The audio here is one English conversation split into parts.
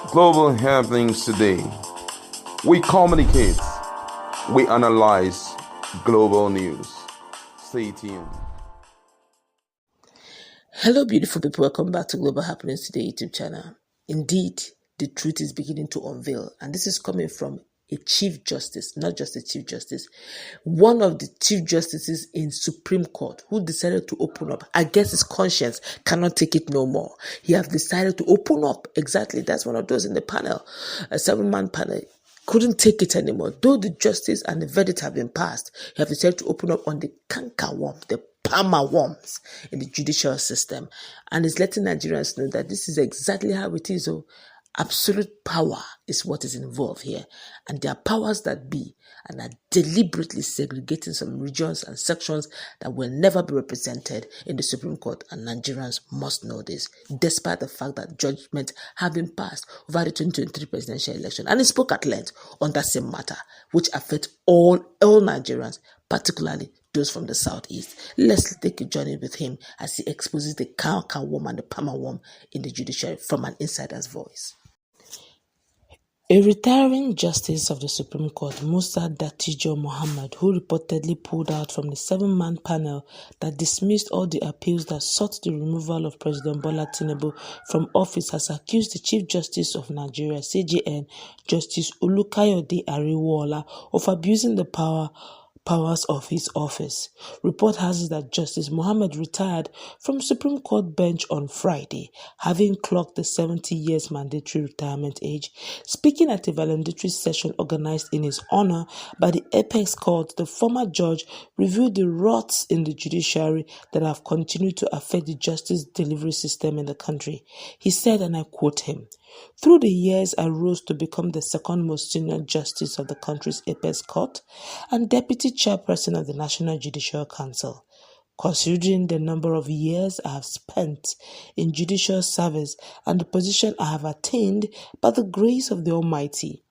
Global happenings today. We communicate, we analyze global news. Stay tuned. Hello, beautiful people. Welcome back to Global Happenings Today YouTube channel. Indeed, the truth is beginning to unveil, and this is coming from a Chief Justice, not just a Chief Justice, one of the Chief Justices in Supreme Court who decided to open up. I guess his conscience cannot take it no more. He has decided to open up. Exactly, that's one of those in the panel, a 7-man panel. Couldn't take it anymore. Though the justice and the verdict have been passed, he has decided to open up on the cankerworm, the palmer worms in the judicial system, and is letting Nigerians know that this is exactly how it is. Absolute power is what is involved here, and there are powers that be and are deliberately segregating some regions and sections that will never be represented in the Supreme Court, and Nigerians must know this, despite the fact that judgments have been passed over the 2023 presidential election. And he spoke at length on that same matter, which affects all Nigerians, particularly those from the southeast. Let's take a journey with him as he exposes the cankerworm and the palmer worm in the judiciary from an insider's voice. A retiring justice of the Supreme Court, Musa Dattijo Mohammed, who reportedly pulled out from the 7-man panel that dismissed all the appeals that sought the removal of President Bola Tinubu from office, has accused the Chief Justice of Nigeria, CJN, Justice Olukayode Ariwoola, of abusing the powers of his office. Report has it that Justice Mohammed retired from Supreme Court bench on Friday, having clocked the 70 years mandatory retirement age. Speaking at a valedictory session organized in his honor by the Apex Court, the former judge reviewed the rots in the judiciary that have continued to affect the justice delivery system in the country. He said, and I quote him, "Through the years, I rose to become the second most senior justice of the country's Apex Court and deputy chairperson of the National Judicial Council. Considering the number of years I have spent in judicial service and the position I have attained by the grace of the Almighty,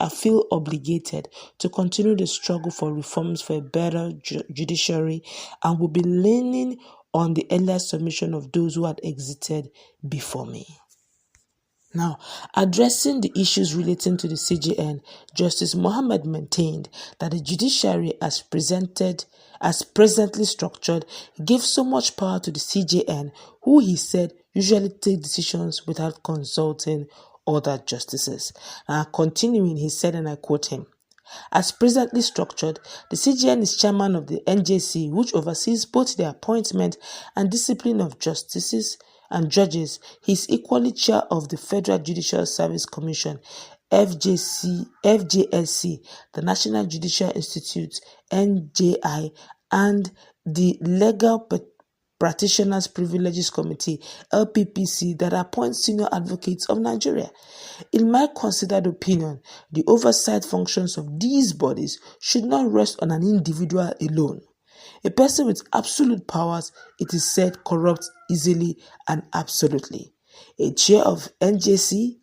I feel obligated to continue the struggle for reforms for a better judiciary and will be leaning on the earlier submission of those who had exited before me." Now, addressing the issues relating to the CJN, Justice Mohammed maintained that the judiciary as presently structured gives so much power to the CJN, who he said usually take decisions without consulting other justices. Continuing, he said, and I quote him, "As presently structured, the CJN is chairman of the NJC, which oversees both the appointment and discipline of justices and judges. He is equally chair of the Federal Judicial Service Commission, FJSC, the National Judicial Institute, NJI, and the Legal Practitioners Privileges Committee, LPPC, that appoints senior advocates of Nigeria. In my considered opinion, the oversight functions of these bodies should not rest on an individual alone. A person with absolute powers, it is said, corrupts easily and absolutely. A chair of NJC,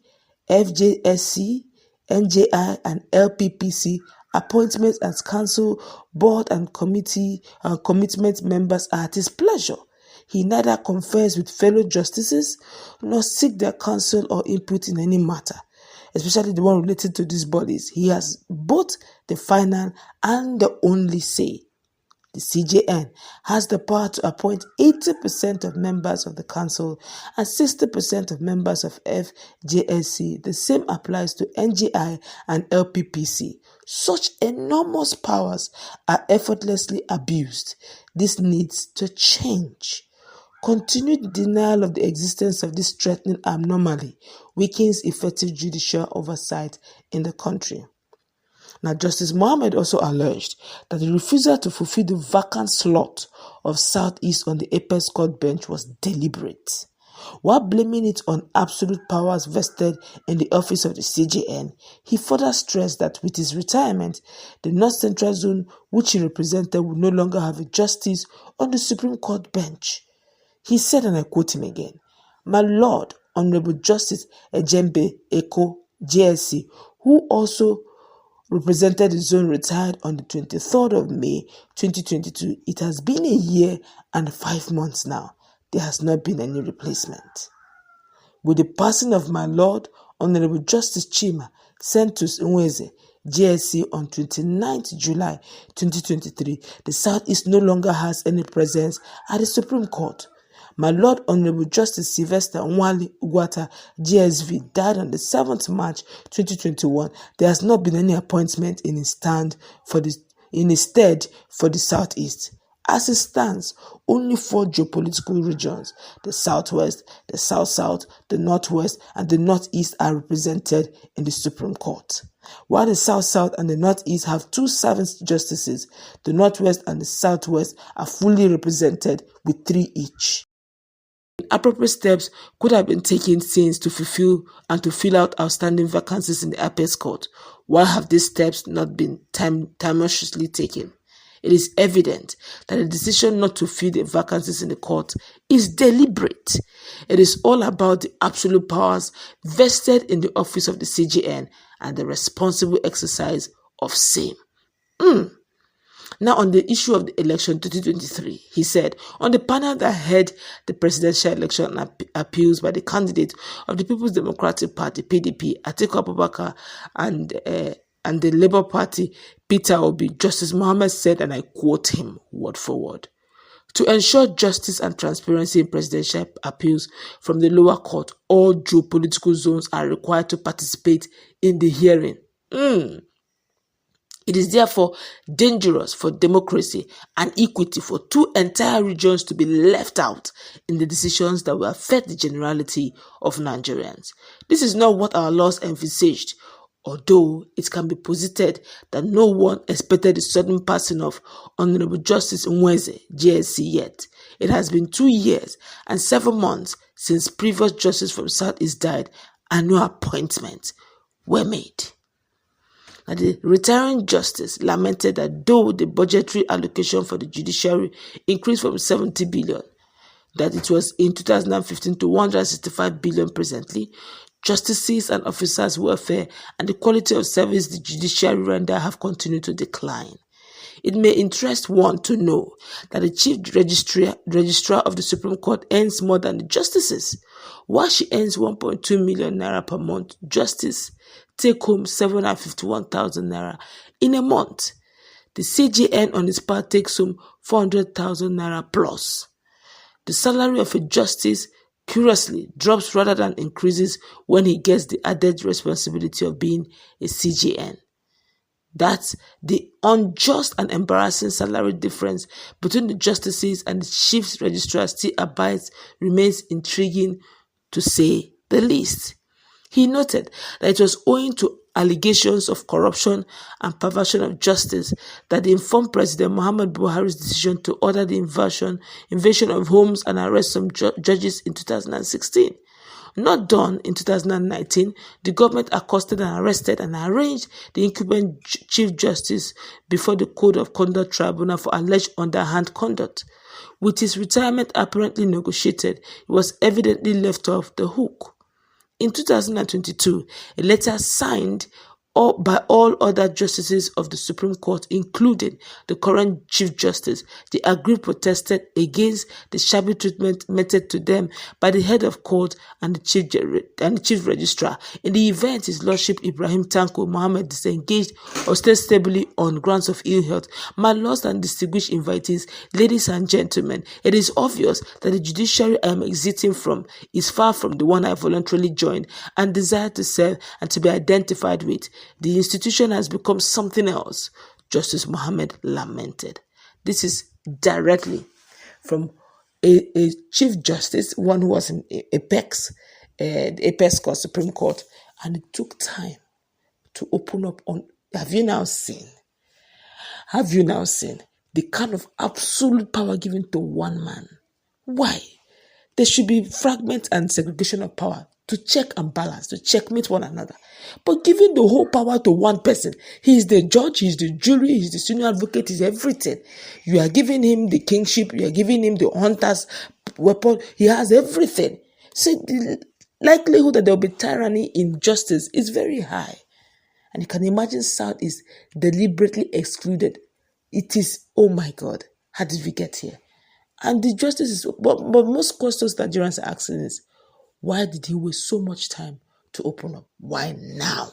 FJSC, NJI, and LPPC appointments as council, board, and committee commitment members are at his pleasure. He neither confers with fellow justices nor seek their counsel or input in any matter, especially the one related to these bodies. He has both the final and the only say. The CJN has the power to appoint 80% of members of the council and 60% of members of FJSC. The same applies to NGI and LPPC. Such enormous powers are effortlessly abused. This needs to change. Continued denial of the existence of this threatening anomaly weakens effective judicial oversight in the country. Now, Justice Mohammed also alleged that the refusal to fulfill the vacant slot of Southeast on the Apex Court bench was deliberate. While blaming it on absolute powers vested in the office of the CJN, he further stressed that with his retirement, the North Central Zone, which he represented, would no longer have a justice on the Supreme Court bench. He said, and I quote him again, "My Lord, Honorable Justice Ejembe Eko, JSC, who also represented the zone, retired on the 23rd of May 2022. It has been a year and 5 months now. There has not been any replacement. With the passing of my Lord, Honorable Justice Chima sent to Nweze, JSC on 29th July 2023, the Southeast no longer has any presence at the Supreme Court. My Lord Honorable Justice Sylvester Nwali Ugwata, GSV, died on the 7th March 2021. There has not been any appointment in his stead for the Southeast. As it stands, only 4 geopolitical regions, the Southwest, the South-South, the Northwest, and the Northeast are represented in the Supreme Court. While the South-South and the Northeast have 2 serving justices, the Northwest and the Southwest are fully represented with 3 each. Appropriate steps could have been taken since to fulfill and to fill out outstanding vacancies in the Apex Court. Why have these steps not been timeously taken? It is evident that the decision not to fill the vacancies in the court is deliberate. It is all about the absolute powers vested in the office of the CJN and the responsible exercise of same. Now, on the issue of the election 2023, he said, on the panel that heard the presidential election appeals by the candidate of the People's Democratic Party, PDP, Atiku Abubakar, and the Labour Party, Peter Obi, Justice Mohammed said, and I quote him word for word, to ensure justice and transparency in presidential appeals from the lower court, all geopolitical zones are required to participate in the hearing. It is therefore dangerous for democracy and equity for 2 entire regions to be left out in the decisions that will affect the generality of Nigerians. This is not what our laws envisaged, although it can be posited that no one expected the sudden passing of Honorable Justice Nweze, JSC, yet. It has been 2 years and 7 months since previous justice from Southeast died and no appointments were made. The retiring justice lamented that though the budgetary allocation for the judiciary increased from 70 billion that it was in 2015 to 165 billion presently, justices and officers' welfare and the quality of service the judiciary render have continued to decline. It may interest one to know that the chief registrar of the Supreme Court earns more than the justices. While she earns 1.2 million naira per month, justice take home 751,000 naira in a month. The CJN on his part takes home 400,000 naira plus. The salary of a justice, curiously, drops rather than increases when he gets the added responsibility of being a CJN. That's the unjust and embarrassing salary difference between the justices and the chief registrar still remains intriguing to say the least. He noted that it was owing to allegations of corruption and perversion of justice that informed President Muhammad Buhari's decision to order the invasion of homes and arrest some judges in 2016. Not done in 2019, the government accosted and arrested and arraigned the incumbent Chief Justice before the Code of Conduct Tribunal for alleged underhand conduct. With his retirement apparently negotiated, he was evidently left off the hook. In 2022, a letter signed by all other justices of the Supreme Court, including the current Chief Justice, the aggrieved protested against the shabby treatment meted to them by the head of court and the chief registrar. In the event, His Lordship Ibrahim Tanko Mohammed disengaged ostensibly on grounds of ill health. My lords and distinguished invitees, ladies and gentlemen, it is obvious that the judiciary I am exiting from is far from the one I voluntarily joined and desire to serve and to be identified with. The institution has become something else, Justice Mohammed lamented. This is directly from a Chief Justice, one who was in Apex, the Apex Court, Supreme Court, and it took time to open up on. Have you now seen the kind of absolute power given to one man? Why? There should be fragment and segregation of power to check and balance, to checkmate one another. But giving the whole power to one person, he is the judge, he is the jury, he is the senior advocate, he is everything. You are giving him the kingship, you are giving him the hunter's weapon, he has everything. So the likelihood that there will be tyranny in justice is very high. And you can imagine South is deliberately excluded. It is, oh my God, how did we get here? And the justice is, but most questions Nigerians are asking is, why did he waste so much time to open up. Why now,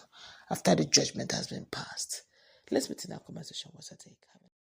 after the judgment has been passed? Let's meet in our comment section. What's your take?